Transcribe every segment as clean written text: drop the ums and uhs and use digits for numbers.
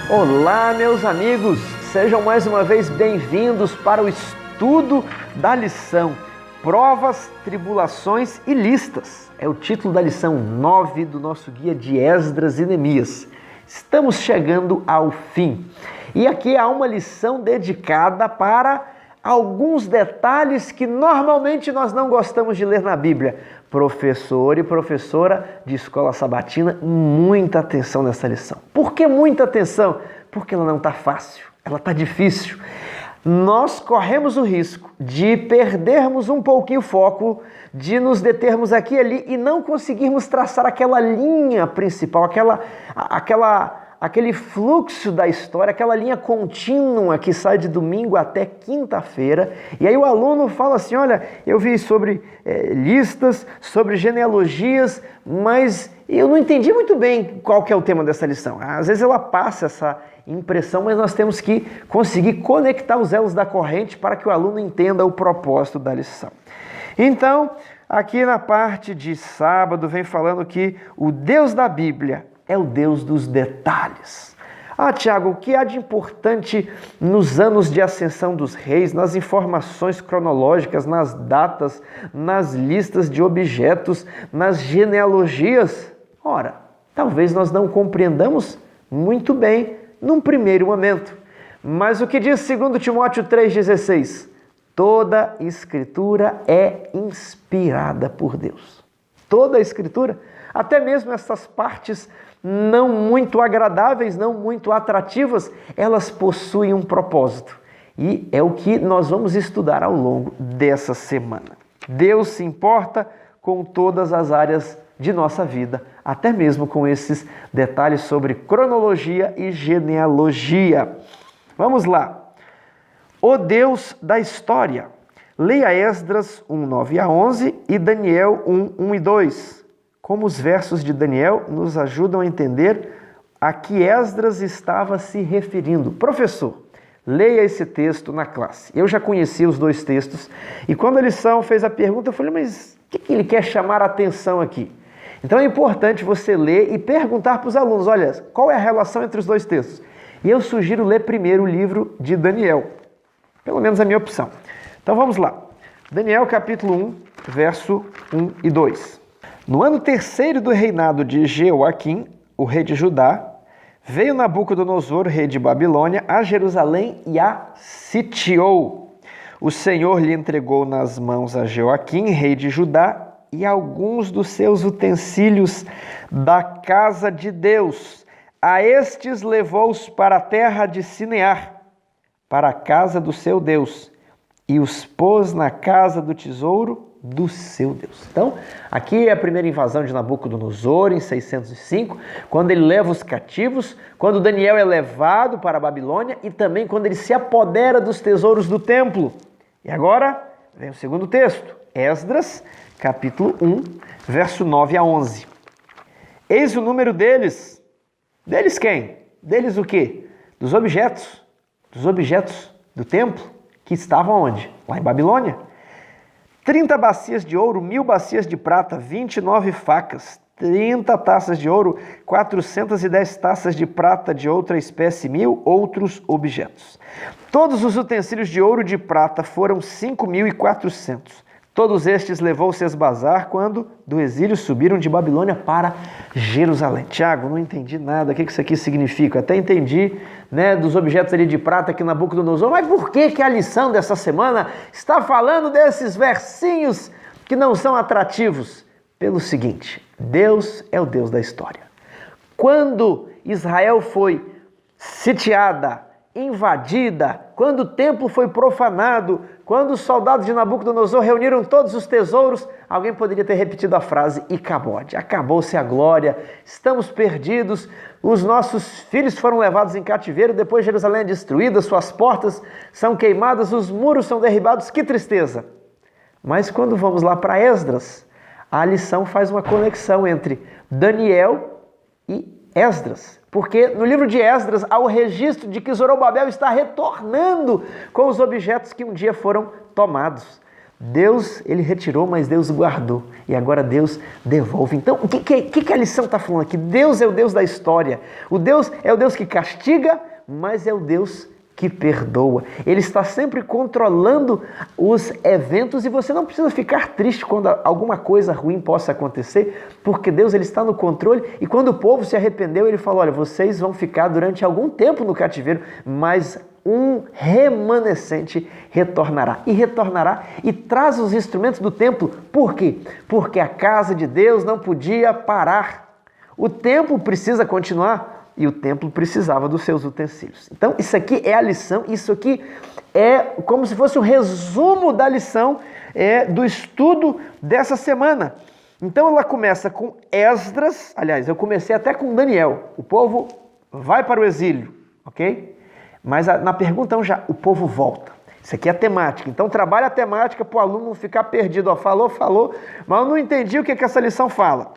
Olá, meus amigos, sejam mais uma vez bem-vindos para o estudo da lição Provas, Tribulações e Listas. É o título da lição 9 do nosso guia de Esdras e Neemias. Estamos chegando ao fim. E aqui há uma lição dedicada para alguns detalhes que normalmente nós não gostamos de ler na Bíblia. Professor e professora de escola sabatina, muita atenção nessa lição. Por que muita atenção? Porque ela não está fácil, ela está difícil. Nós corremos o risco de perdermos um pouquinho o foco, de nos determos aqui e ali e não conseguirmos traçar aquela linha principal, aquele fluxo da história, aquela linha contínua que sai de domingo até quinta-feira. E aí o aluno fala assim, olha, eu vi sobre listas, sobre genealogias, mas eu não entendi muito bem qual que é o tema dessa lição. Às vezes ela passa essa impressão, mas nós temos que conseguir conectar os elos da corrente para que o aluno entenda o propósito da lição. Então, aqui na parte de sábado, vem falando que o Deus da Bíblia é o Deus dos detalhes. Tiago, o que há de importante nos anos de ascensão dos reis, nas informações cronológicas, nas datas, nas listas de objetos, nas genealogias? Ora, talvez nós não compreendamos muito bem num primeiro momento. Mas o que diz 2 Timóteo 3,16? Toda escritura é inspirada por Deus. Toda a escritura, até mesmo essas partes não muito agradáveis, não muito atrativas, elas possuem um propósito. E é o que nós vamos estudar ao longo dessa semana. Deus se importa com todas as áreas de nossa vida, até mesmo com esses detalhes sobre cronologia e genealogia. Vamos lá. O Deus da história. Leia Esdras 1, 9 a 11 e Daniel 1, 1 e 2. Como os versos de Daniel nos ajudam a entender a que Esdras estava se referindo. Professor, leia esse texto na classe. Eu já conheci os dois textos e quando a lição fez a pergunta, eu falei, mas o que ele quer chamar a atenção aqui? Então é importante você ler e perguntar para os alunos, olha, qual é a relação entre os dois textos? E eu sugiro ler primeiro o livro de Daniel, pelo menos a minha opção. Então vamos lá. Daniel capítulo 1, verso 1 e 2. No ano terceiro do reinado de Jeoaquim, o rei de Judá, veio Nabucodonosor, rei de Babilônia, a Jerusalém e a sitiou. O Senhor lhe entregou nas mãos a Jeoaquim, rei de Judá, e alguns dos seus utensílios da casa de Deus. A estes levou-os para a terra de Sinear, para a casa do seu Deus, e os pôs na casa do tesouro do seu Deus. Então, aqui é a primeira invasão de Nabucodonosor, em 605, quando ele leva os cativos, quando Daniel é levado para a Babilônia e também quando ele se apodera dos tesouros do templo. E agora, vem o segundo texto, Esdras, capítulo 1, verso 9 a 11. Eis o número deles. Deles quem? Deles o quê? Dos objetos do templo, que estavam onde? Lá em Babilônia. 30 bacias de ouro, 1000 bacias de prata, 29 facas, 30 taças de ouro, 410 taças de prata de outra espécie, 1000 outros objetos. Todos os utensílios de ouro e de prata foram 5.400. Todos estes levou Sesbazar quando do exílio subiram de Babilônia para Jerusalém. Tiago, não entendi nada, o que isso aqui significa? Até entendi, dos objetos ali de prata que Nabucodonosor, mas por que a lição dessa semana está falando desses versinhos que não são atrativos? Pelo seguinte, Deus é o Deus da história. Quando Israel foi sitiada, invadida, quando o templo foi profanado, quando os soldados de Nabucodonosor reuniram todos os tesouros, alguém poderia ter repetido a frase, Icabode, acabou-se a glória, estamos perdidos, os nossos filhos foram levados em cativeiro, depois Jerusalém é destruída, suas portas são queimadas, os muros são derribados, que tristeza! Mas quando vamos lá para Esdras, a lição faz uma conexão entre Daniel e Esdras, porque no livro de Esdras há o registro de que Zorobabel está retornando com os objetos que um dia foram tomados. Deus, ele retirou, mas Deus guardou. E agora Deus devolve. Então, o que a lição está falando aqui? Deus é o Deus da história. O Deus é o Deus que castiga, mas é o Deus que perdoa. Ele está sempre controlando os eventos e você não precisa ficar triste quando alguma coisa ruim possa acontecer, porque Deus ele está no controle e quando o povo se arrependeu, ele falou, olha, vocês vão ficar durante algum tempo no cativeiro, mas um remanescente retornará e traz os instrumentos do templo. Por quê? Porque a casa de Deus não podia parar. O templo precisa continuar e o templo precisava dos seus utensílios. Então isso aqui é a lição, isso aqui é como se fosse um resumo da lição do estudo dessa semana. Então ela começa com Esdras, aliás, eu comecei até com Daniel. O povo vai para o exílio, ok? Mas na pergunta já, o povo volta. Isso aqui é a temática. Então trabalha a temática para o aluno não ficar perdido. Ó, falou, mas eu não entendi o que essa lição fala.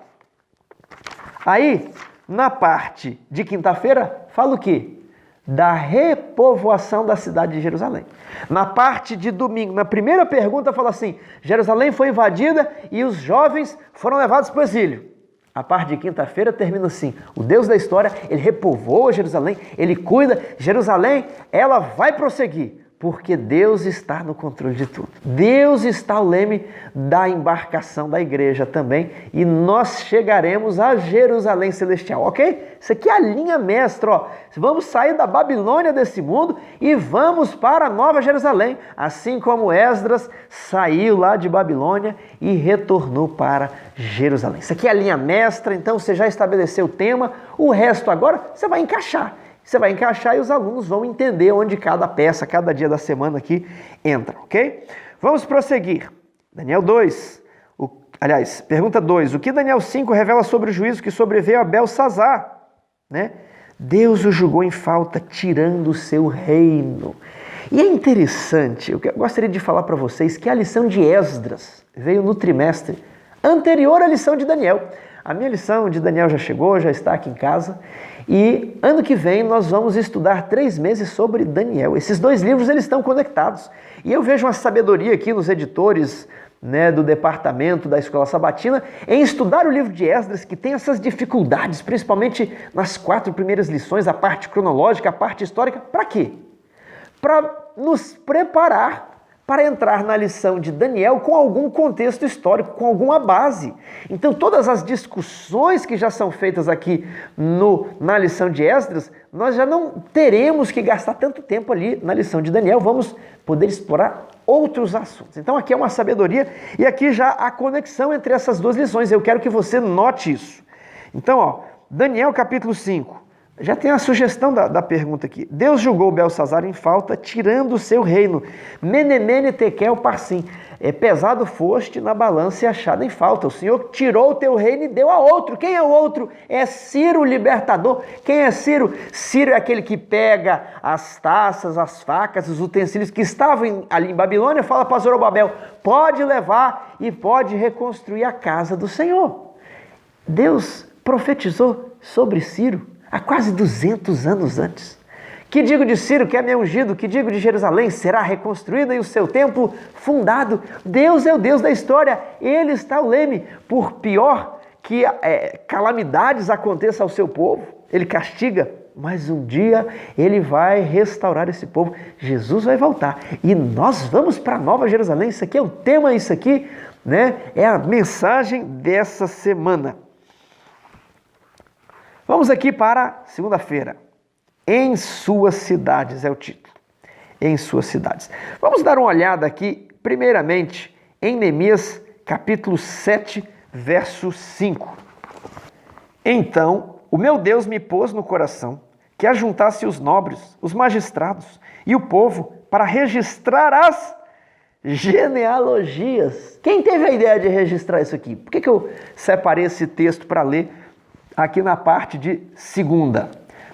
Aí, na parte de quinta-feira, fala o quê? Da repovoação da cidade de Jerusalém. Na parte de domingo, na primeira pergunta, fala assim, Jerusalém foi invadida e os jovens foram levados para o exílio. A parte de quinta-feira termina assim, o Deus da história, ele repovoa Jerusalém, ele cuida, Jerusalém, ela vai prosseguir, porque Deus está no controle de tudo. Deus está o leme da embarcação da igreja também, e nós chegaremos a Jerusalém celestial, ok? Isso aqui é a linha mestra, ó. Vamos sair da Babilônia desse mundo e vamos para a Nova Jerusalém, assim como Esdras saiu lá de Babilônia e retornou para Jerusalém. Isso aqui é a linha mestra, então você já estabeleceu o tema, o resto agora você vai encaixar. Você vai encaixar e os alunos vão entender onde cada peça, cada dia da semana aqui entra, ok? Vamos prosseguir. Daniel 2, pergunta 2. O que Daniel 5 revela sobre o juízo que sobreveio a Belsazar? Né? Deus o julgou em falta, tirando o seu reino. E é interessante, eu gostaria de falar para vocês que a lição de Esdras veio no trimestre anterior à lição de Daniel. A minha lição de Daniel já chegou, já está aqui em casa. E ano que vem nós vamos estudar 3 meses sobre Daniel. Esses 2 livros eles estão conectados. E eu vejo uma sabedoria aqui nos editores, né, do departamento da Escola Sabatina em estudar o livro de Esdras, que tem essas dificuldades, principalmente nas 4 primeiras lições, a parte cronológica, a parte histórica. Para quê? Para nos preparar para entrar na lição de Daniel com algum contexto histórico, com alguma base. Então todas as discussões que já são feitas aqui na lição de Esdras, nós já não teremos que gastar tanto tempo ali na lição de Daniel, vamos poder explorar outros assuntos. Então aqui é uma sabedoria e aqui já a conexão entre essas 2 lições, eu quero que você note isso. Então, ó, Daniel capítulo 5, já tem a sugestão da pergunta aqui. Deus julgou Belsazar em falta, tirando o seu reino. Menemene tekel parsim. Pesado foste na balança e achado em falta. O Senhor tirou o teu reino e deu a outro. Quem é o outro? É Ciro, o libertador. Quem é Ciro? Ciro é aquele que pega as taças, as facas, os utensílios que estavam ali em Babilônia. Fala para Zorobabel, pode levar e pode reconstruir a casa do Senhor. Deus profetizou sobre Ciro há quase 200 anos antes. Que digo de Ciro, que é meu ungido, que digo de Jerusalém, será reconstruída e o seu templo fundado. Deus é o Deus da história, Ele está o leme. Por pior que calamidades aconteçam ao seu povo, Ele castiga, mas um dia Ele vai restaurar esse povo. Jesus vai voltar e nós vamos para a Nova Jerusalém. Isso aqui é o tema, isso aqui, né, é a mensagem dessa semana. Vamos aqui para segunda-feira. Em suas cidades é o título. Em suas cidades. Vamos dar uma olhada aqui, primeiramente, em Neemias, capítulo 7, verso 5. Então, o meu Deus me pôs no coração que ajuntasse os nobres, os magistrados e o povo para registrar as genealogias. Quem teve a ideia de registrar isso aqui? Por que eu separei esse texto para ler aqui na parte de segunda?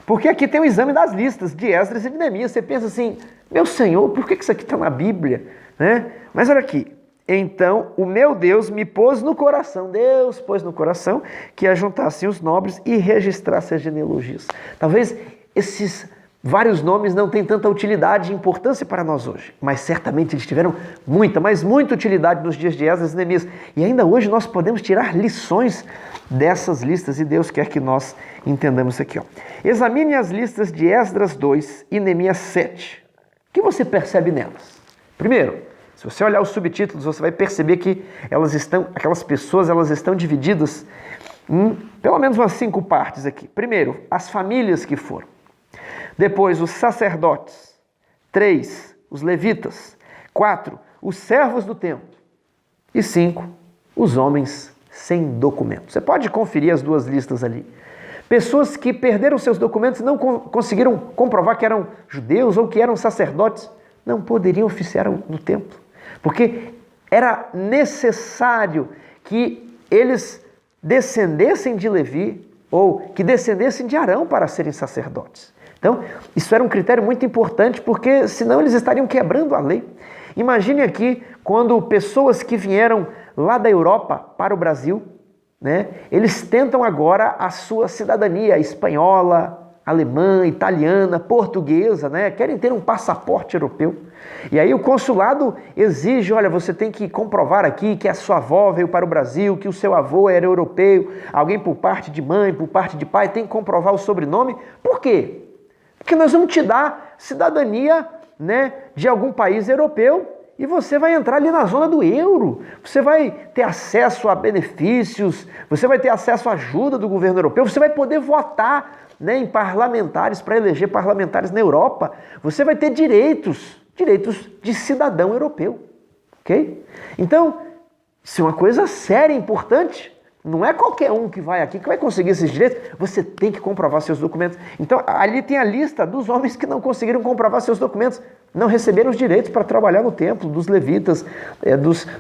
Porque aqui tem o exame das listas de Esdras e de Neemias. Você pensa assim, meu Senhor, por que isso aqui está na Bíblia? Né? Mas olha aqui. Então, o meu Deus me pôs no coração, Deus pôs no coração que ajuntassem os nobres e registrassem as genealogias. Talvez esses Vários nomes não têm tanta utilidade e importância para nós hoje, mas certamente eles tiveram muita, mas muita utilidade nos dias de Esdras e Neemias. E ainda hoje nós podemos tirar lições dessas listas e Deus quer que nós entendamos isso aqui. Examine as listas de Esdras 2 e Neemias 7. O que você percebe nelas? Primeiro, se você olhar os subtítulos, você vai perceber que aquelas pessoas estão divididas em pelo menos umas 5 partes aqui. Primeiro, as famílias que foram. Depois, os sacerdotes. 3, os levitas. 4, os servos do templo. E 5, os homens sem documento. Você pode conferir as 2 listas ali. Pessoas que perderam seus documentos e não conseguiram comprovar que eram judeus ou que eram sacerdotes, não poderiam oficiar no templo. Porque era necessário que eles descendessem de Levi ou que descendessem de Arão para serem sacerdotes. Então, isso era um critério muito importante, porque senão eles estariam quebrando a lei. Imagine aqui quando pessoas que vieram lá da Europa para o Brasil, né, eles tentam agora a sua cidadania espanhola, alemã, italiana, portuguesa, né, querem ter um passaporte europeu. E aí o consulado exige, olha, você tem que comprovar aqui que a sua avó veio para o Brasil, que o seu avô era europeu, alguém por parte de mãe, por parte de pai, tem que comprovar o sobrenome. Por quê? Porque nós vamos te dar cidadania, né, de algum país europeu e você vai entrar ali na zona do euro. Você vai ter acesso a benefícios, você vai ter acesso à ajuda do governo europeu, você vai poder votar, né, em parlamentares para eleger parlamentares na Europa. Você vai ter direitos de cidadão europeu, ok? Então, isso é uma coisa séria, importante. Não é qualquer um que vai aqui que vai conseguir esses direitos. Você tem que comprovar seus documentos. Então, ali tem a lista dos homens que não conseguiram comprovar seus documentos. Não receberam os direitos para trabalhar no templo, dos levitas,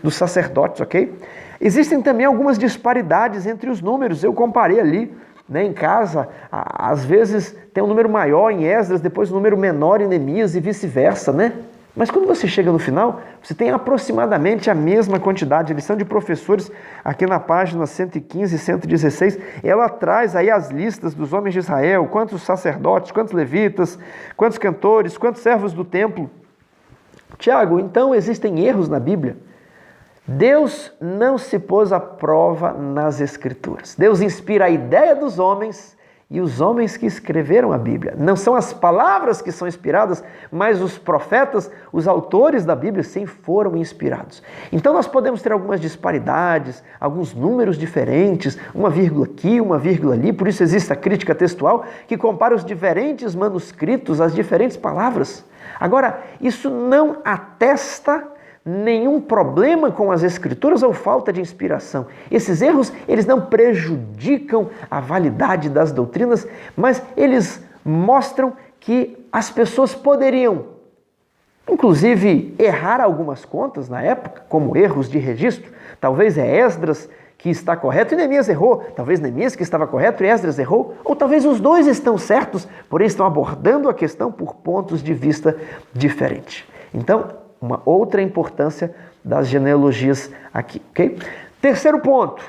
dos sacerdotes, ok? Existem também algumas disparidades entre os números. Eu comparei ali, né, em casa. Às vezes tem um número maior em Esdras, depois um número menor em Neemias e vice-versa, né? Mas quando você chega no final, você tem aproximadamente a mesma quantidade. A lição de professores, aqui na página 115 e 116, ela traz aí as listas dos homens de Israel, quantos sacerdotes, quantos levitas, quantos cantores, quantos servos do templo. Tiago, então existem erros na Bíblia? Deus não se pôs à prova nas Escrituras. Deus inspira a ideia dos homens e os homens que escreveram a Bíblia. Não são as palavras que são inspiradas, mas os profetas, os autores da Bíblia, sim, foram inspirados. Então nós podemos ter algumas disparidades, alguns números diferentes, uma vírgula aqui, uma vírgula ali, por isso existe a crítica textual que compara os diferentes manuscritos, as diferentes palavras. Agora, isso não atesta nenhum problema com as Escrituras ou falta de inspiração. Esses erros, eles não prejudicam a validade das doutrinas, mas eles mostram que as pessoas poderiam, inclusive, errar algumas contas na época, como erros de registro. Talvez é Esdras que está correto e Neemias errou, talvez Neemias que estava correto e Esdras errou, ou talvez os dois estão certos, porém estão abordando a questão por pontos de vista diferentes. Então, uma outra importância das genealogias aqui, ok? Terceiro ponto,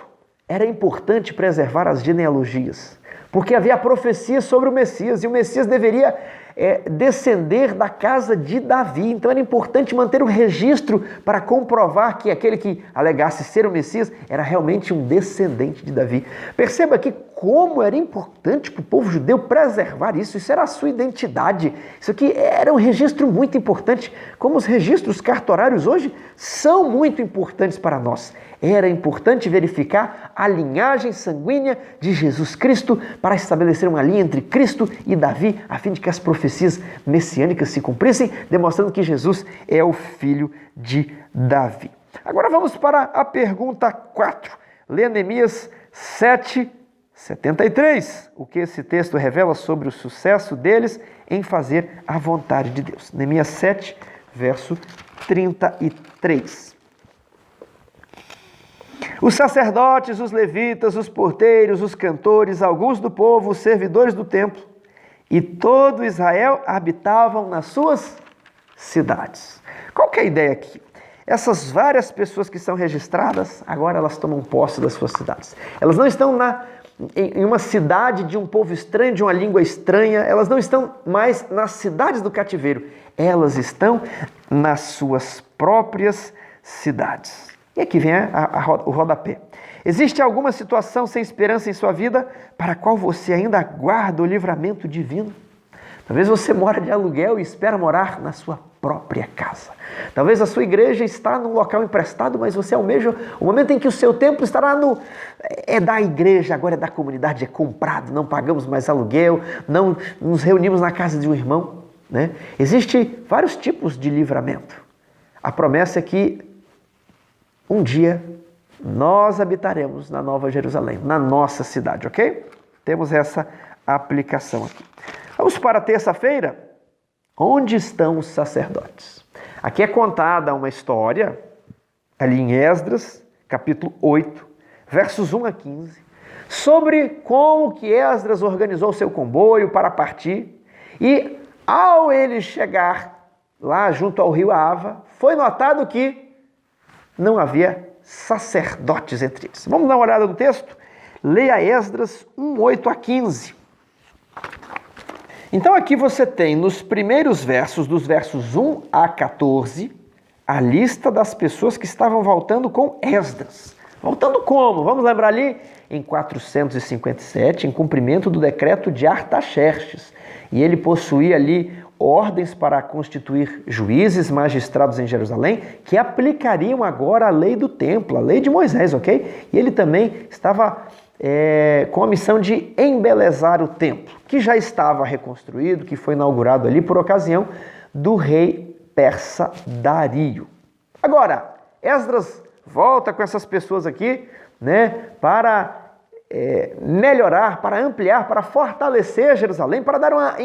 era importante preservar as genealogias, porque havia profecia sobre o Messias, e o Messias deveria descender da casa de Davi, então era importante manter o registro para comprovar que aquele que alegasse ser o Messias era realmente um descendente de Davi. Perceba aqui como era importante para o povo judeu preservar isso era a sua identidade, isso aqui era um registro muito importante, como os registros cartorários hoje são muito importantes para nós. Era importante verificar a linhagem sanguínea de Jesus Cristo para estabelecer uma linha entre Cristo e Davi, a fim de que as profecias messiânicas se cumprissem, demonstrando que Jesus é o filho de Davi. Agora vamos para a pergunta 4. Lê Neemias 7:73. O que esse texto revela sobre o sucesso deles em fazer a vontade de Deus. Neemias 7, verso 33. Os sacerdotes, os levitas, os porteiros, os cantores, alguns do povo, os servidores do templo e todo Israel habitavam nas suas cidades. Qual que é a ideia aqui? Essas várias pessoas que são registradas, agora elas tomam posse das suas cidades. Elas não estão em uma cidade de um povo estranho, de uma língua estranha, elas não estão mais nas cidades do cativeiro, elas estão nas suas próprias cidades. E aqui vem o rodapé. Existe alguma situação sem esperança em sua vida para a qual você ainda aguarda o livramento divino? Talvez você mora de aluguel e espera morar na sua própria casa. Talvez a sua igreja está num local emprestado, mas você almeja o momento em que o seu templo estará é da igreja, agora é da comunidade, é comprado, não pagamos mais aluguel, não nos reunimos na casa de um irmão, né? Existem vários tipos de livramento. A promessa é que um dia nós habitaremos na Nova Jerusalém, na nossa cidade, ok? Temos essa aplicação aqui. Vamos para a terça-feira. Onde estão os sacerdotes? Aqui é contada uma história, ali em Esdras, capítulo 8, versos 1 a 15, sobre como que Esdras organizou seu comboio para partir e, ao ele chegar lá junto ao rio Ava, foi notado que não havia sacerdotes entre eles. Vamos dar uma olhada no texto? Leia Esdras 1, 8 a 15. Então aqui você tem nos primeiros versos, dos versos 1 a 14, a lista das pessoas que estavam voltando com Esdras. Voltando como? Vamos lembrar ali? Em 457, em cumprimento do decreto de Artaxerxes. E ele possuía ali ordens para constituir juízes, magistrados em Jerusalém, que aplicariam agora a lei do templo, a lei de Moisés, ok? E ele também estava com a missão de embelezar o templo, que já estava reconstruído, que foi inaugurado ali por ocasião do rei persa Dario. Agora, Esdras volta com essas pessoas aqui, né, para melhorar, para ampliar, para fortalecer Jerusalém, para dar uma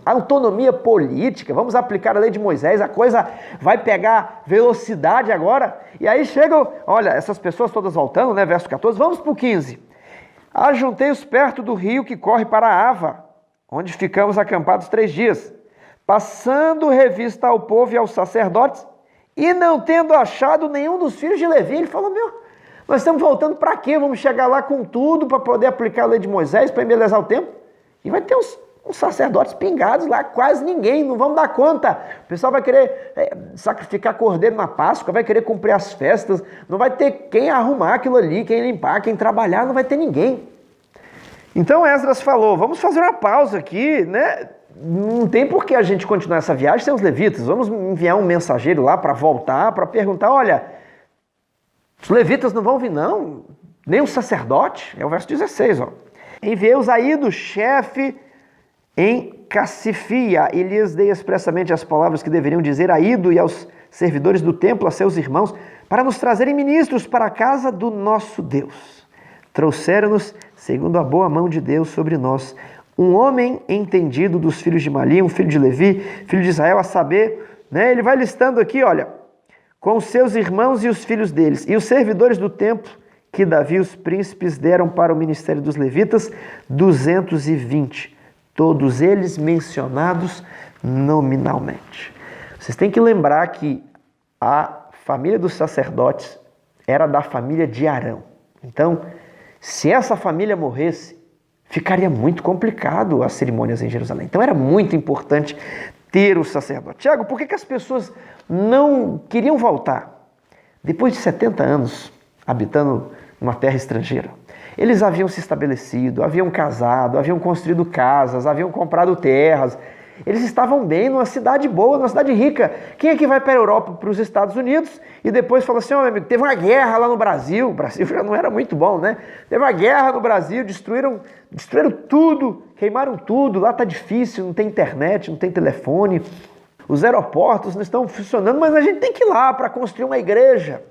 autonomia política. Vamos aplicar a lei de Moisés, a coisa vai pegar velocidade agora. E aí chegam, olha, essas pessoas todas voltando, né, verso 14, vamos para o 15. Ajuntei-os perto do rio que corre para Ava, onde ficamos acampados 3 dias, passando revista ao povo e aos sacerdotes, e não tendo achado nenhum dos filhos de Levi. Ele falou, nós estamos voltando para quê? Vamos chegar lá com tudo para poder aplicar a lei de Moisés, para embelezar o templo? E vai ter uns sacerdotes pingados lá, quase ninguém, não vamos dar conta. O pessoal vai querer sacrificar cordeiro na Páscoa, vai querer cumprir as festas, não vai ter quem arrumar aquilo ali, quem limpar, quem trabalhar, não vai ter ninguém. Então Esdras falou, vamos fazer uma pausa aqui, né? Não tem por que a gente continuar essa viagem sem os levitas. Vamos enviar um mensageiro lá para voltar, para perguntar, olha, os levitas não vão vir não, nem o sacerdote, é o verso 16, ó. Enviei Usaído, chefe em Cassifia, e lhes dei expressamente as palavras que deveriam dizer a Ido e aos servidores do templo, a seus irmãos, para nos trazerem ministros para a casa do nosso Deus. Trouxeram-nos, segundo a boa mão de Deus sobre nós, um homem entendido dos filhos de Mali, um filho de Levi, filho de Israel, a saber, né? Ele vai listando aqui, olha, com os seus irmãos e os filhos deles, e os servidores do templo, que Davi e os príncipes deram para o ministério dos levitas, 220, todos eles mencionados nominalmente. Vocês têm que lembrar que a família dos sacerdotes era da família de Arão. Então, se essa família morresse, ficaria muito complicado as cerimônias em Jerusalém. Então era muito importante ter o sacerdote. Tiago, por que as pessoas não queriam voltar? Depois de 70 anos habitando numa terra estrangeira, eles haviam se estabelecido, haviam casado, haviam construído casas, haviam comprado terras. Eles estavam bem numa cidade boa, numa cidade rica. Quem é que vai para a Europa, para os Estados Unidos, e depois fala assim, meu amigo, teve uma guerra lá no Brasil, o Brasil já não era muito bom, né? Teve uma guerra no Brasil, destruíram tudo, queimaram tudo, lá está difícil, não tem internet, não tem telefone, os aeroportos não estão funcionando, mas a gente tem que ir lá para construir uma igreja.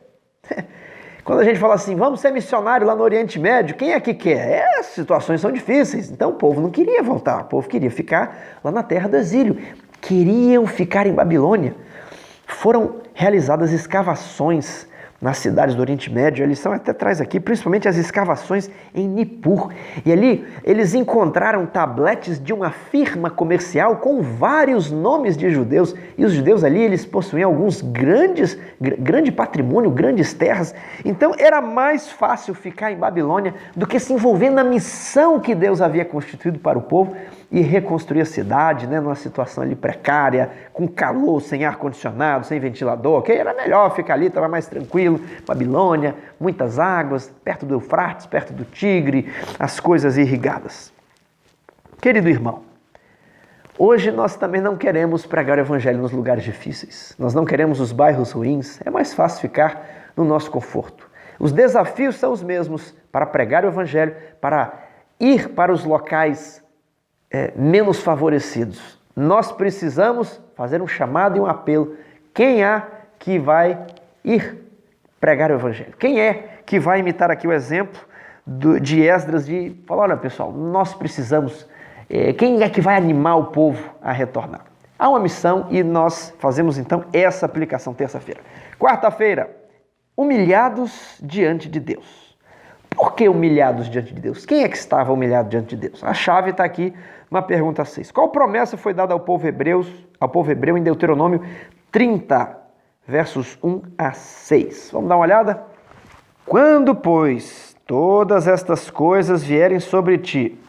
Quando a gente fala assim, vamos ser missionário lá no Oriente Médio, quem é que quer? As situações são difíceis. Então o povo não queria voltar, o povo queria ficar lá na terra do exílio. Queriam ficar em Babilônia. Foram realizadas escavações nas cidades do Oriente Médio. A lição até traz aqui, principalmente as escavações em Nippur. E ali eles encontraram tabletes de uma firma comercial com vários nomes de judeus. E os judeus ali, eles possuíam alguns grande patrimônio, grandes terras. Então era mais fácil ficar em Babilônia do que se envolver na missão que Deus havia constituído para o povo e reconstruir a cidade, né, numa situação ali precária, com calor, sem ar-condicionado, sem ventilador, ok? Era melhor ficar ali, estava mais tranquilo. Babilônia, muitas águas, perto do Eufrates, perto do Tigre, as coisas irrigadas. Querido irmão, hoje nós também não queremos pregar o evangelho nos lugares difíceis. Nós não queremos os bairros ruins. É mais fácil ficar no nosso conforto. Os desafios são os mesmos para pregar o evangelho, para ir para os locais menos favorecidos. Nós precisamos fazer um chamado e um apelo. Quem é que vai ir pregar o evangelho? Quem é que vai imitar aqui o exemplo de Esdras de falar, olha pessoal, nós precisamos, quem é que vai animar o povo a retornar? Há uma missão e nós fazemos então essa aplicação terça-feira. Quarta-feira, humilhados diante de Deus. Por que humilhados diante de Deus? Quem é que estava humilhado diante de Deus? A chave está aqui na pergunta 6. Qual promessa foi dada ao povo hebreu em Deuteronômio 30, versos 1 a 6? Vamos dar uma olhada? Quando, pois, todas estas coisas vierem sobre ti.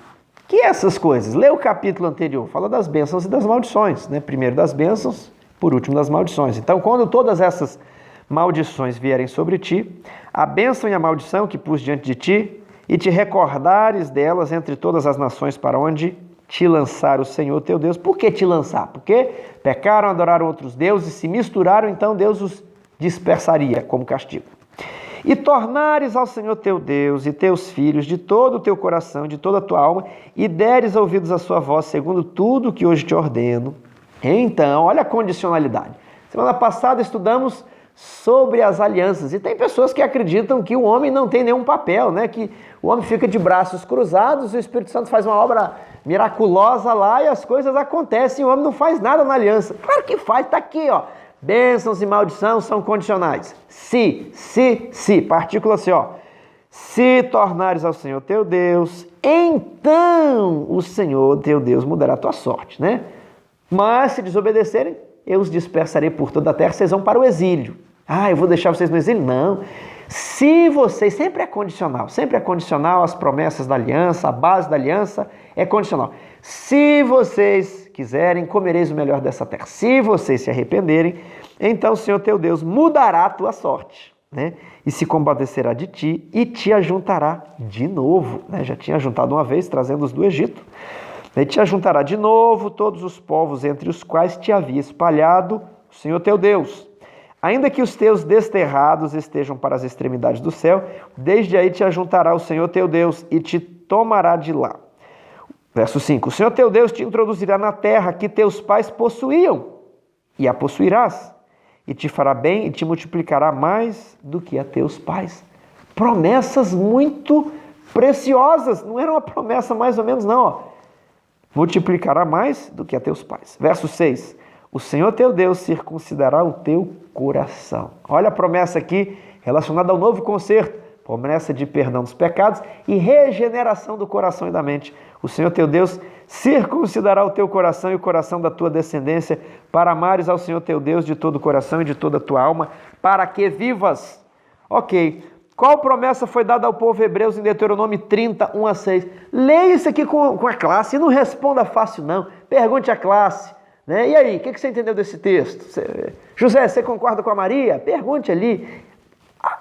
Que essas coisas? Lê o capítulo anterior, fala das bênçãos e das maldições, né? Primeiro das bênçãos, por último das maldições. Então, quando todas essas maldições vierem sobre ti, a bênção e a maldição que pus diante de ti, e te recordares delas entre todas as nações para onde te lançar o Senhor teu Deus. Por que te lançar? Porque pecaram, adoraram outros deuses, se misturaram, então Deus os dispersaria como castigo. E tornares ao Senhor teu Deus e teus filhos de todo o teu coração, de toda a tua alma, e deres ouvidos à sua voz, segundo tudo que hoje te ordeno. Então, olha a condicionalidade. Semana passada estudamos sobre as alianças. E tem pessoas que acreditam que o homem não tem nenhum papel, né? Que o homem fica de braços cruzados, o Espírito Santo faz uma obra miraculosa lá e as coisas acontecem, e o homem não faz nada na aliança. Claro que faz, está aqui, ó. Bênçãos e maldição são condicionais. Se, partícula assim, ó. Se tornares ao Senhor teu Deus, então o Senhor teu Deus mudará a tua sorte, né? Mas se desobedecerem, eu os dispersarei por toda a terra, vocês vão para o exílio. Eu vou deixar vocês no exílio? Não. Se vocês, sempre é condicional as promessas da aliança, a base da aliança é condicional. Se vocês quiserem, comereis o melhor dessa terra. Se vocês se arrependerem, então o Senhor teu Deus mudará a tua sorte, né? E se compadecerá de ti e te ajuntará de novo, né? Já tinha ajuntado uma vez, trazendo-os do Egito. E te ajuntará de novo todos os povos entre os quais te havia espalhado o Senhor teu Deus. Ainda que os teus desterrados estejam para as extremidades do céu, desde aí te ajuntará o Senhor teu Deus e te tomará de lá. Verso 5. O Senhor teu Deus te introduzirá na terra que teus pais possuíam, e a possuirás, e te fará bem e te multiplicará mais do que a teus pais. Promessas muito preciosas. Não era uma promessa mais ou menos, não, ó. Multiplicará mais do que a teus pais. Verso 6. O Senhor teu Deus circuncidará o teu coração. Olha a promessa aqui relacionada ao novo concerto. Promessa de perdão dos pecados e regeneração do coração e da mente. O Senhor teu Deus circuncidará o teu coração e o coração da tua descendência para amares ao Senhor teu Deus de todo o coração e de toda a tua alma, para que vivas. Ok. Qual promessa foi dada ao povo hebreu em Deuteronômio 30, 1 a 6? Leia isso aqui com a classe e não responda fácil não. Pergunte à classe, né? E aí, o que você entendeu desse texto? José, você concorda com a Maria? Pergunte ali.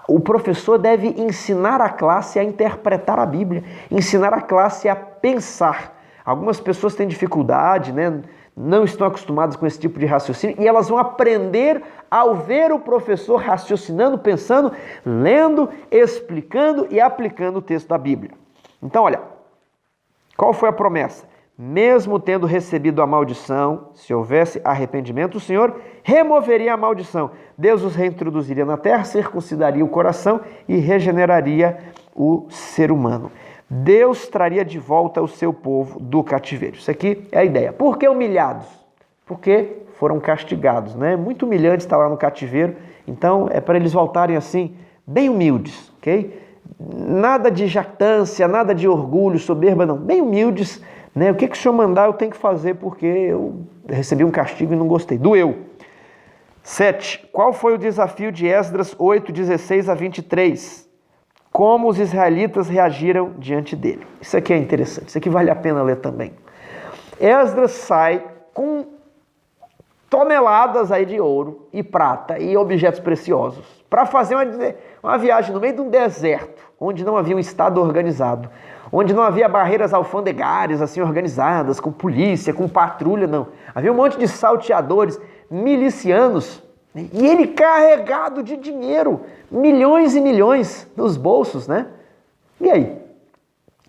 O professor deve ensinar a classe a interpretar a Bíblia, ensinar a classe a pensar. Algumas pessoas têm dificuldade, né? Não estão acostumadas com esse tipo de raciocínio e elas vão aprender ao ver o professor raciocinando, pensando, lendo, explicando e aplicando o texto da Bíblia. Então, olha, qual foi a promessa? Mesmo tendo recebido a maldição, se houvesse arrependimento, o Senhor removeria a maldição. Deus os reintroduziria na terra, circuncidaria o coração e regeneraria o ser humano. Deus traria de volta o seu povo do cativeiro. Isso aqui é a ideia. Por que humilhados? porque foram castigados, né? Muito humilhante estar lá no cativeiro, então é para eles voltarem assim, bem humildes, ok? Nada de jactância, nada de orgulho, soberba, não, bem humildes, né? O que o Senhor mandar eu tenho que fazer porque eu recebi um castigo e não gostei, doeu. 7. Qual foi o desafio de Esdras 8, 16 a 23? Como os israelitas reagiram diante dele. Isso aqui é interessante, isso aqui vale a pena ler também. Esdras sai com toneladas aí de ouro e prata e objetos preciosos para fazer uma viagem no meio de um deserto, onde não havia um estado organizado, onde não havia barreiras alfandegárias assim organizadas, com polícia, com patrulha, não. Havia um monte de salteadores, milicianos, e ele carregado de dinheiro, milhões e milhões nos bolsos, né? E aí?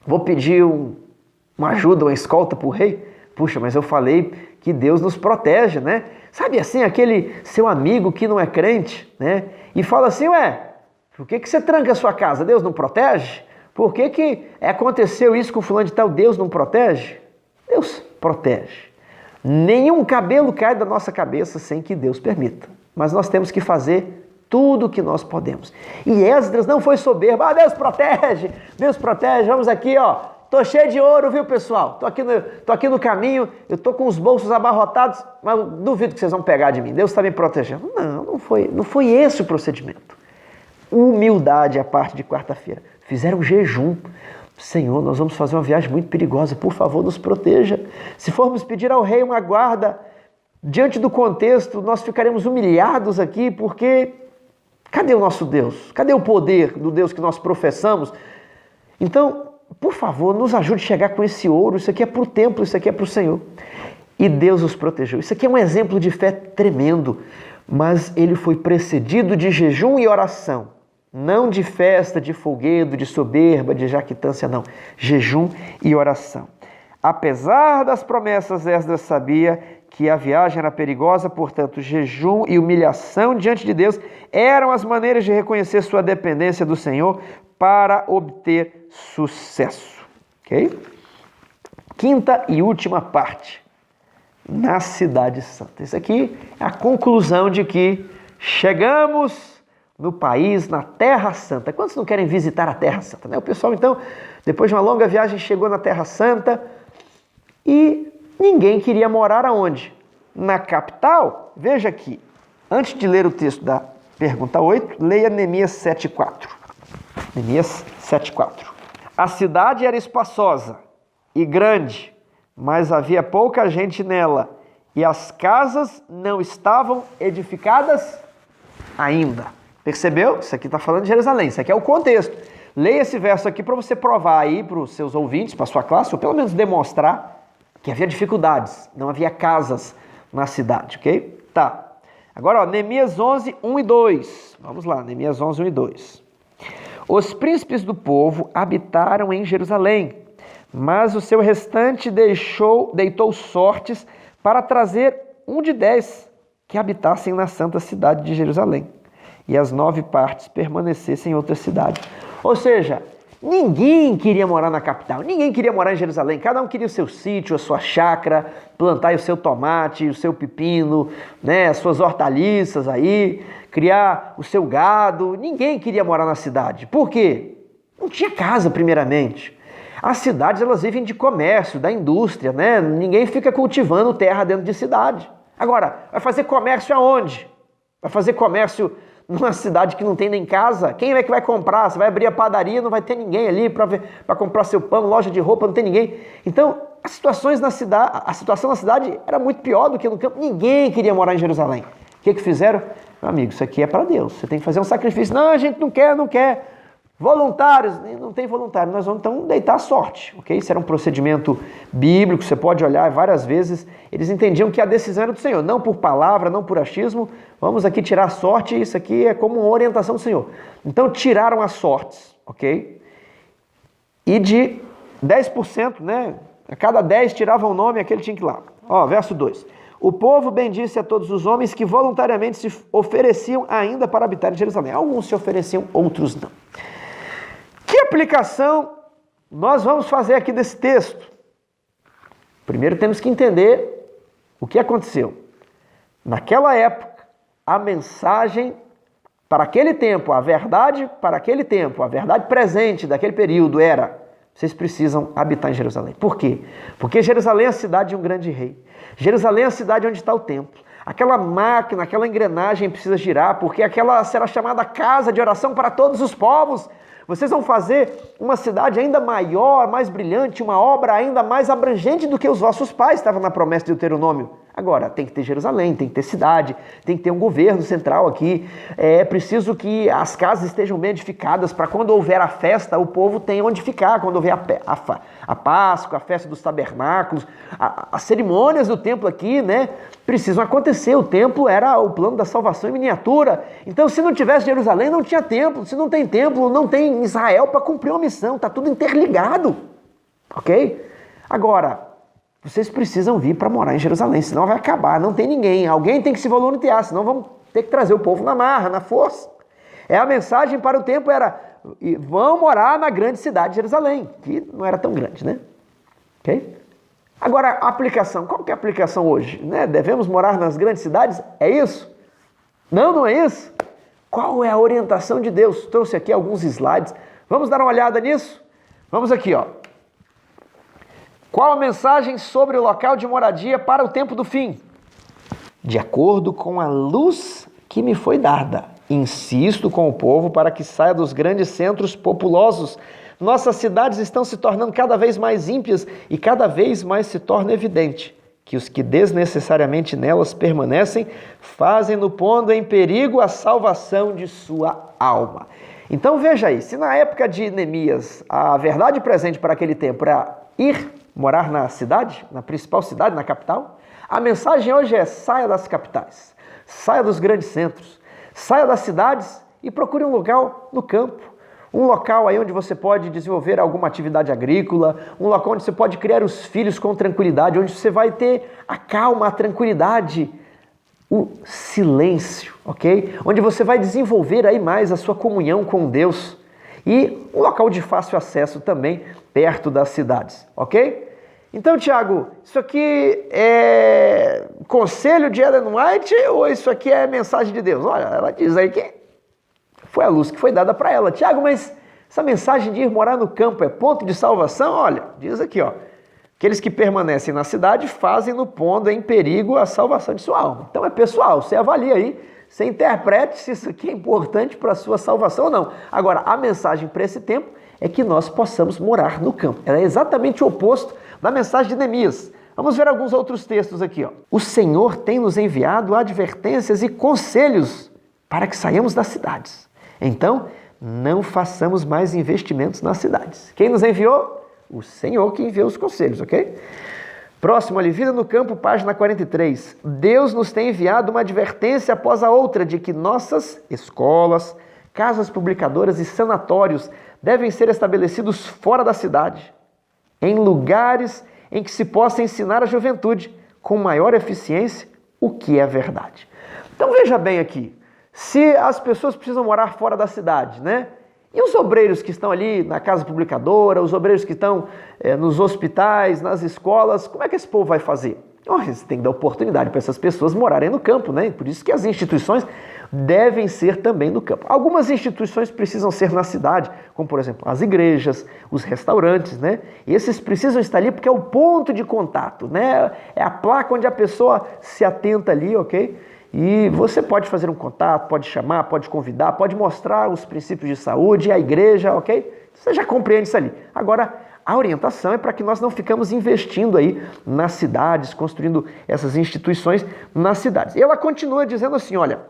Vou pedir uma ajuda, uma escolta para o rei? Puxa, mas eu falei que Deus nos protege, né? Sabe assim, aquele seu amigo que não é crente, né? E fala assim, por que você tranca a sua casa? Deus não protege? Por que aconteceu isso com fulano de tal? Deus não protege? Deus protege. Nenhum cabelo cai da nossa cabeça sem que Deus permita. Mas nós temos que fazer tudo o que nós podemos. E Esdras não foi soberbo. Deus protege, vamos aqui, tô cheio de ouro, viu, pessoal? Tô aqui no caminho, eu tô com os bolsos abarrotados, mas eu duvido que vocês vão pegar de mim. Deus está me protegendo. Não foi esse o procedimento. Humildade à parte de quarta-feira. Fizeram jejum. Senhor, nós vamos fazer uma viagem muito perigosa, por favor, nos proteja. Se formos pedir ao rei uma guarda, diante do contexto, nós ficaremos humilhados aqui, porque cadê o nosso Deus? Cadê o poder do Deus que nós professamos? Então, por favor, nos ajude a chegar com esse ouro, isso aqui é para o templo, isso aqui é para o Senhor. E Deus os protegeu. Isso aqui é um exemplo de fé tremendo, mas ele foi precedido de jejum e oração. Não de festa, de folguedo, de soberba, de jactância, não. Jejum e oração. Apesar das promessas, Esdras sabia que a viagem era perigosa, portanto, jejum e humilhação diante de Deus eram as maneiras de reconhecer sua dependência do Senhor para obter sucesso. Ok? Quinta e última parte. Na Cidade Santa. Isso aqui é a conclusão de que chegamos no país, na Terra Santa. Quantos não querem visitar a Terra Santa, né? O pessoal, então, depois de uma longa viagem, chegou na Terra Santa e ninguém queria morar aonde? Na capital? Veja aqui, antes de ler o texto da pergunta 8, leia Neemias 7,4. Neemias 7,4. A cidade era espaçosa e grande, mas havia pouca gente nela, e as casas não estavam edificadas ainda. Percebeu? Isso aqui está falando de Jerusalém, isso aqui é o contexto. Leia esse verso aqui para você provar aí para os seus ouvintes, para a sua classe, ou pelo menos demonstrar que havia dificuldades, não havia casas na cidade, ok? Tá. Agora, Neemias 11, 1 e 2. Vamos lá, Neemias 11, 1 e 2. Os príncipes do povo habitaram em Jerusalém, mas o seu restante deitou sortes para trazer 1 de 10 que habitassem na santa cidade de Jerusalém, e as 9 partes permanecessem em outra cidade. Ou seja, ninguém queria morar na capital, ninguém queria morar em Jerusalém, cada um queria o seu sítio, a sua chácara, plantar o seu tomate, o seu pepino, né, as suas hortaliças aí, criar o seu gado. Ninguém queria morar na cidade. Por quê? Não tinha casa, primeiramente. As cidades, elas vivem de comércio, da indústria, né? Ninguém fica cultivando terra dentro de cidade. Agora, vai fazer comércio aonde? Vai fazer comércio numa cidade que não tem nem casa? Quem é que vai comprar? Você vai abrir a padaria, não vai ter ninguém ali para comprar seu pão, loja de roupa, não tem ninguém. Então, a situação na cidade era muito pior do que no campo. Ninguém queria morar em Jerusalém. O que fizeram? Meu amigo, isso aqui é para Deus. Você tem que fazer um sacrifício. Não, a gente não quer. Voluntários, não tem voluntário, nós vamos então deitar a sorte, ok? Isso era um procedimento bíblico, você pode olhar várias vezes. Eles entendiam que a decisão era do Senhor, não por palavra, não por achismo. Vamos aqui tirar a sorte, isso aqui é como uma orientação do Senhor. Então tiraram as sortes, ok? E de 10%, né? A cada 10 tiravam o nome, aquele tinha que ir lá. Ó, verso 2. O povo bendisse a todos os homens que voluntariamente se ofereciam ainda para habitar em Jerusalém. Alguns se ofereciam, outros não. Que aplicação nós vamos fazer aqui desse texto? Primeiro temos que entender O que aconteceu? Naquela época, a mensagem para aquele tempo, a verdade para aquele tempo, a verdade presente daquele período era: vocês precisam habitar em Jerusalém. Por quê? Porque Jerusalém é a cidade de um grande rei. Jerusalém é a cidade onde está o templo. Aquela máquina, aquela engrenagem precisa girar, porque aquela será chamada casa de oração para todos os povos. Vocês vão fazer uma cidade ainda maior, mais brilhante, uma obra ainda mais abrangente do que os vossos pais, estava na promessa de Deuteronômio. Agora, tem que ter Jerusalém, tem que ter cidade, tem que ter um governo central aqui. É preciso que as casas estejam bem edificadas para quando houver a festa, o povo tenha onde ficar. Quando houver a Páscoa, a festa dos tabernáculos, as cerimônias do templo aqui, né, precisam acontecer. O templo era o plano da salvação em miniatura. Então, se não tivesse Jerusalém, não tinha templo. Se não tem templo, não tem Israel para cumprir uma missão. Está tudo interligado. Ok? Agora, vocês precisam vir para morar em Jerusalém, senão vai acabar, não tem ninguém. Alguém tem que se voluntariar, senão vamos ter que trazer o povo na marra, na força. A mensagem para o tempo era: vão morar na grande cidade de Jerusalém, que não era tão grande, né? Ok? Agora, a aplicação. Qual que é a aplicação hoje? Né? Devemos morar nas grandes cidades? É isso? Não, não é isso? Qual é a orientação de Deus? Trouxe aqui alguns slides. Vamos dar uma olhada nisso? Vamos aqui, ó. Qual a mensagem sobre o local de moradia para o tempo do fim? De acordo com a luz que me foi dada, insisto com o povo para que saia dos grandes centros populosos. Nossas cidades estão se tornando cada vez mais ímpias e cada vez mais se torna evidente que os que desnecessariamente nelas permanecem fazem-no pondo em perigo a salvação de sua alma. Então veja aí, se na época de Neemias a verdade presente para aquele tempo era ir morar na cidade, na principal cidade, na capital, a mensagem hoje é: saia das capitais, saia dos grandes centros, saia das cidades e procure um lugar no campo, um local aí onde você pode desenvolver alguma atividade agrícola, um local onde você pode criar os filhos com tranquilidade, onde você vai ter a calma, a tranquilidade, o silêncio, ok? Onde você vai desenvolver aí mais a sua comunhão com Deus. E um local de fácil acesso também, perto das cidades, ok? Então, Tiago, isso aqui é conselho de Ellen White ou isso aqui é mensagem de Deus? Olha, ela diz aí que foi a luz que foi dada para ela. Tiago, mas essa mensagem de ir morar no campo é ponto de salvação? Olha, diz aqui, ó. Aqueles que permanecem na cidade fazem no pondo em perigo a salvação de sua alma. Então é pessoal, você avalia aí, você interprete se isso aqui é importante para a sua salvação ou não. Agora, a mensagem para esse tempo é que nós possamos morar no campo. Ela é exatamente o oposto da mensagem de Neemias. Vamos ver alguns outros textos aqui, ó. O Senhor tem nos enviado advertências e conselhos para que saiamos das cidades. Então, não façamos mais investimentos nas cidades. Quem nos enviou? O Senhor que enviou os conselhos, ok? Próximo ali, Vida no Campo, página 43. Deus nos tem enviado uma advertência após a outra de que nossas escolas, casas publicadoras e sanatórios devem ser estabelecidos fora da cidade, em lugares em que se possa ensinar a juventude com maior eficiência o que é verdade. Então veja bem aqui, se as pessoas precisam morar fora da cidade, né? E os obreiros que estão ali na casa publicadora, os obreiros que estão nos hospitais, nas escolas, como é que esse povo vai fazer? Você tem que dar oportunidade para essas pessoas morarem no campo, né? Por isso que as instituições devem ser também no campo. Algumas instituições precisam ser na cidade, como por exemplo as igrejas, os restaurantes, né? E esses precisam estar ali porque é o ponto de contato, né? É a placa onde a pessoa se atenta ali, ok? E você pode fazer um contato, pode chamar, pode convidar, pode mostrar os princípios de saúde, a igreja, ok? Você já compreende isso ali. Agora, a orientação é para que nós não ficamos investindo aí nas cidades, construindo essas instituições nas cidades. E ela continua dizendo assim, olha,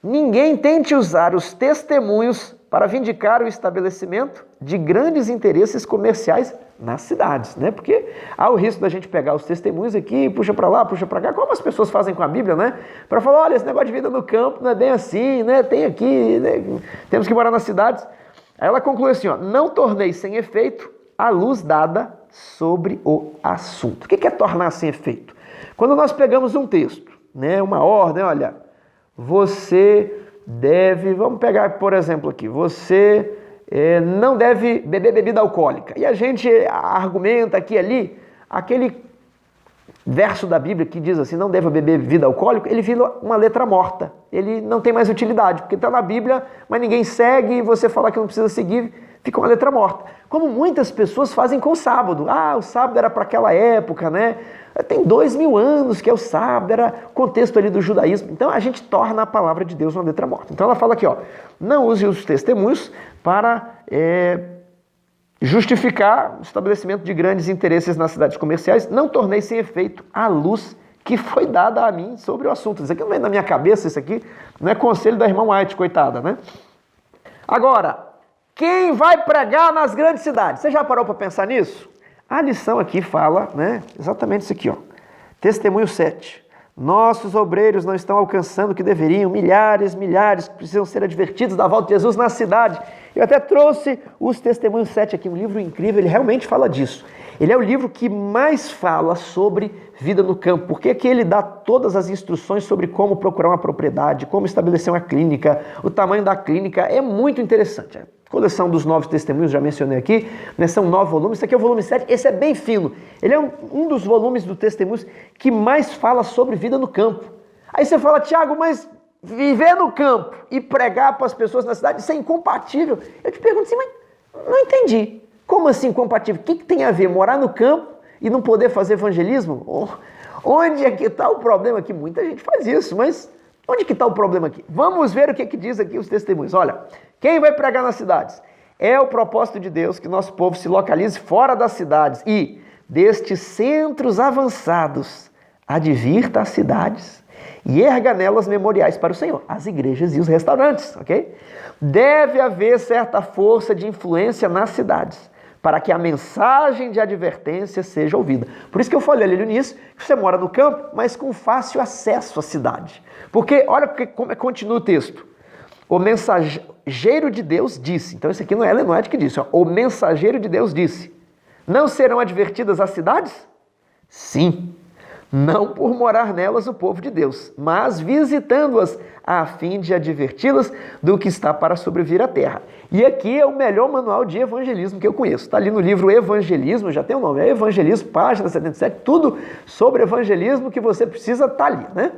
ninguém tente usar os testemunhos para vindicar o estabelecimento de grandes interesses comerciais nas cidades, né? Porque há o risco da gente pegar os testemunhos aqui, puxa para lá, puxa para cá, como as pessoas fazem com a Bíblia, né? Para falar, olha, esse negócio de vida no campo não é bem assim, né? Tem aqui, né? Temos que morar nas cidades. Aí ela conclui assim, ó, não tornei sem efeito a luz dada sobre o assunto. O que é tornar sem efeito? Quando nós pegamos um texto, né? Uma ordem, olha, você deve, vamos pegar por exemplo aqui, você não deve beber bebida alcoólica. E a gente argumenta aqui e ali, aquele verso da Bíblia que diz assim, não deva beber bebida alcoólica, ele vira uma letra morta. Ele não tem mais utilidade, porque está na Bíblia, mas ninguém segue, e você falar que não precisa seguir, fica uma letra morta. Como muitas pessoas fazem com o sábado. Ah, o sábado era para aquela época, né? Tem 2000 anos que é o sábado, era contexto ali do judaísmo. Então a gente torna a palavra de Deus uma letra morta. Então ela fala aqui, ó, não use os testemunhos para justificar o estabelecimento de grandes interesses nas cidades comerciais, não tornei sem efeito a luz que foi dada a mim sobre o assunto. Isso aqui não vem na minha cabeça, isso aqui não é conselho da irmã White, coitada, né? Agora, quem vai pregar nas grandes cidades? Você já parou para pensar nisso? A lição aqui fala, né, exatamente isso aqui, ó. Testemunho 7. Nossos obreiros não estão alcançando o que deveriam, milhares precisam ser advertidos da volta de Jesus na cidade. Eu até trouxe os Testemunhos 7 aqui, um livro incrível, ele realmente fala disso. Ele é o livro que mais fala sobre vida no campo, porque aqui ele dá todas as instruções sobre como procurar uma propriedade, como estabelecer uma clínica, o tamanho da clínica, é muito interessante. A coleção dos 9 testemunhos, já mencionei aqui, né, são 9 volumes, esse aqui é o volume 7, esse é bem fino. Ele é um dos volumes do Testemunhos que mais fala sobre vida no campo. Aí você fala, Tiago, mas viver no campo e pregar para as pessoas na cidade, isso é incompatível. Eu te pergunto assim, mas não entendi. Como assim incompatível? O que tem a ver morar no campo e não poder fazer evangelismo? Onde é que está o problema aqui? Muita gente faz isso, mas onde que está o problema aqui? Vamos ver o que diz aqui os testemunhos. Olha, quem vai pregar nas cidades? É o propósito de Deus que nosso povo se localize fora das cidades e destes centros avançados advirta as cidades e erga nelas memoriais para o Senhor, as igrejas e os restaurantes, ok? Deve haver certa força de influência nas cidades, para que a mensagem de advertência seja ouvida. Por isso que eu falei ali no início, que você mora no campo, mas com fácil acesso à cidade. Porque, olha como continua o texto. O mensageiro de Deus disse, então isso aqui não é Ellen White que disse, ó, o mensageiro de Deus disse, não serão advertidas as cidades? Sim. Não por morar nelas o povo de Deus, mas visitando-as a fim de adverti-las do que está para sobrevir à terra. E aqui é o melhor manual de evangelismo que eu conheço. Está ali no livro Evangelismo, já tem o nome, é Evangelismo, página 77, tudo sobre evangelismo que você precisa estar ali, né?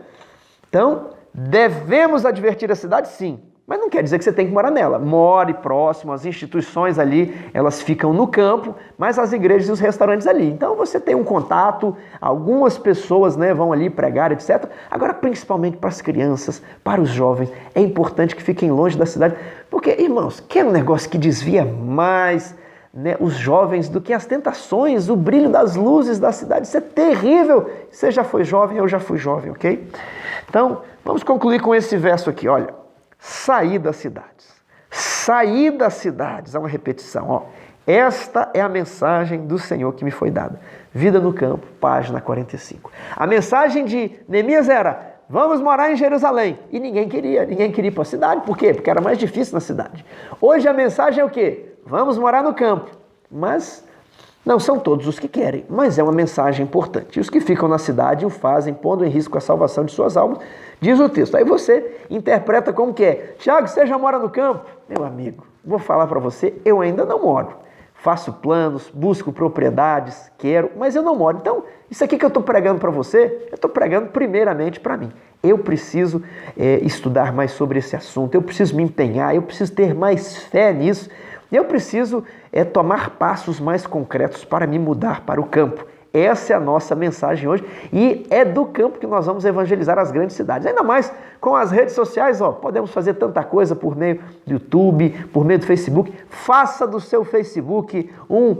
Então, devemos advertir a cidade? Sim. Mas não quer dizer que você tem que morar nela. More próximo, as instituições ali, elas ficam no campo, mas as igrejas e os restaurantes ali. Então você tem um contato, algumas pessoas, né, vão ali pregar, etc. Agora, principalmente para as crianças, para os jovens, é importante que fiquem longe da cidade. Porque, irmãos, que é um negócio que desvia mais, né, os jovens do que as tentações, o brilho das luzes da cidade. Isso é terrível. Você já foi jovem, eu já fui jovem, ok? Então, vamos concluir com esse verso aqui, olha. Sair das cidades. Sair das cidades. É uma repetição. Ó. Esta é a mensagem do Senhor que me foi dada. Vida no campo, página 45. A mensagem de Neemias era, vamos morar em Jerusalém. E ninguém queria ir para a cidade. Por quê? Porque era mais difícil na cidade. Hoje a mensagem é o quê? Vamos morar no campo. Mas não são todos os que querem, mas é uma mensagem importante. E os que ficam na cidade o fazem, pondo em risco a salvação de suas almas, diz o texto. Aí você interpreta como que é. Tiago, você já mora no campo? Meu amigo, vou falar para você, eu ainda não moro. Faço planos, busco propriedades, quero, mas eu não moro. Então, isso aqui que eu estou pregando para você, eu estou pregando primeiramente para mim. Eu preciso estudar mais sobre esse assunto, eu preciso me empenhar, eu preciso ter mais fé nisso. Eu preciso tomar passos mais concretos para me mudar para o campo. Essa é a nossa mensagem hoje e é do campo que nós vamos evangelizar as grandes cidades. Ainda mais com as redes sociais, ó, podemos fazer tanta coisa por meio do YouTube, por meio do Facebook. Faça do seu Facebook um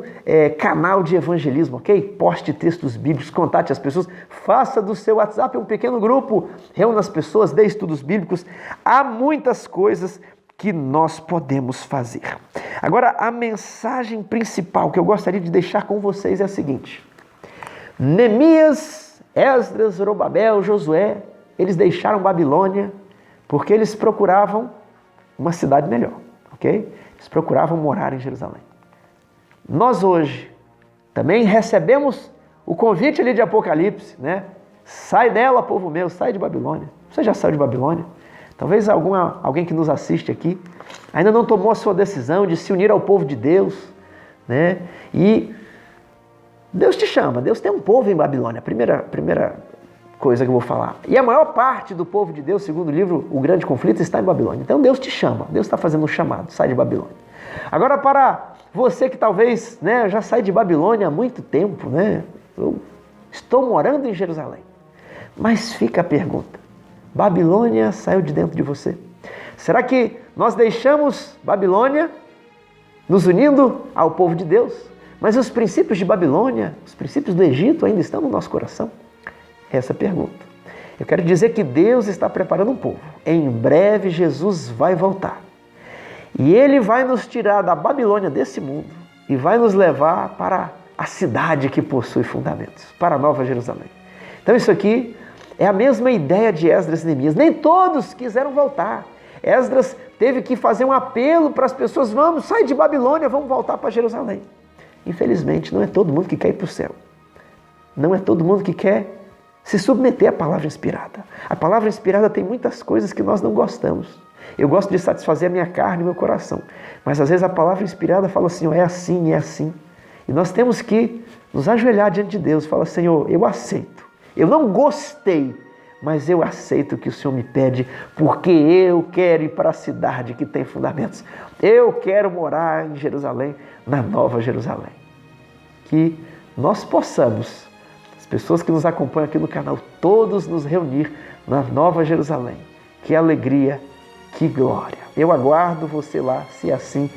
canal de evangelismo, ok? Poste textos bíblicos, contate as pessoas. Faça do seu WhatsApp um pequeno grupo, reúna as pessoas, dê estudos bíblicos. Há muitas coisas que nós podemos fazer. Agora, a mensagem principal que eu gostaria de deixar com vocês é a seguinte. Neemias, Esdras, Zorobabel, Josué, eles deixaram Babilônia porque eles procuravam uma cidade melhor, ok? Eles procuravam morar em Jerusalém. Nós hoje também recebemos o convite ali de Apocalipse, né? Sai dela, povo meu, sai de Babilônia. Você já saiu de Babilônia? Talvez alguém que nos assiste aqui ainda não tomou a sua decisão de se unir ao povo de Deus, né? E Deus te chama, Deus tem um povo em Babilônia, primeira coisa que eu vou falar. E a maior parte do povo de Deus, segundo o livro O Grande Conflito, está em Babilônia. Então Deus te chama, Deus está fazendo um chamado, sai de Babilônia. Agora, para você que talvez já sai de Babilônia há muito tempo, eu estou morando em Jerusalém. Mas fica a pergunta, Babilônia saiu de dentro de você? Será que nós deixamos Babilônia nos unindo ao povo de Deus? Mas os princípios de Babilônia, os princípios do Egito ainda estão no nosso coração? Essa é a pergunta. Eu quero dizer que Deus está preparando um povo. Em breve Jesus vai voltar. E Ele vai nos tirar da Babilônia desse mundo e vai nos levar para a cidade que possui fundamentos, para a Nova Jerusalém. Então isso aqui é a mesma ideia de Esdras e Neemias. Nem todos quiseram voltar. Esdras teve que fazer um apelo para as pessoas, vamos sair de Babilônia, vamos voltar para Jerusalém. Infelizmente não é todo mundo que quer ir para o céu. Não é todo mundo que quer se submeter à palavra inspirada. A palavra inspirada tem muitas coisas que nós não gostamos. Eu gosto de satisfazer a minha carne e o meu coração. Mas às vezes a palavra inspirada fala assim, é assim, é assim. E nós temos que nos ajoelhar diante de Deus e falar, Senhor, eu aceito. Eu não gostei, mas eu aceito o que o Senhor me pede, porque eu quero ir para a cidade que tem fundamentos. Eu quero morar em Jerusalém, na Nova Jerusalém. Que nós possamos, as pessoas que nos acompanham aqui no canal, todos nos reunir na Nova Jerusalém. Que alegria, que glória. Eu aguardo você lá, se assim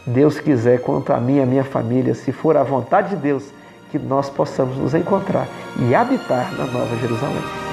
Deus quiser, quanto a mim e a minha família, se for a vontade de Deus, que nós possamos nos encontrar e habitar na Nova Jerusalém.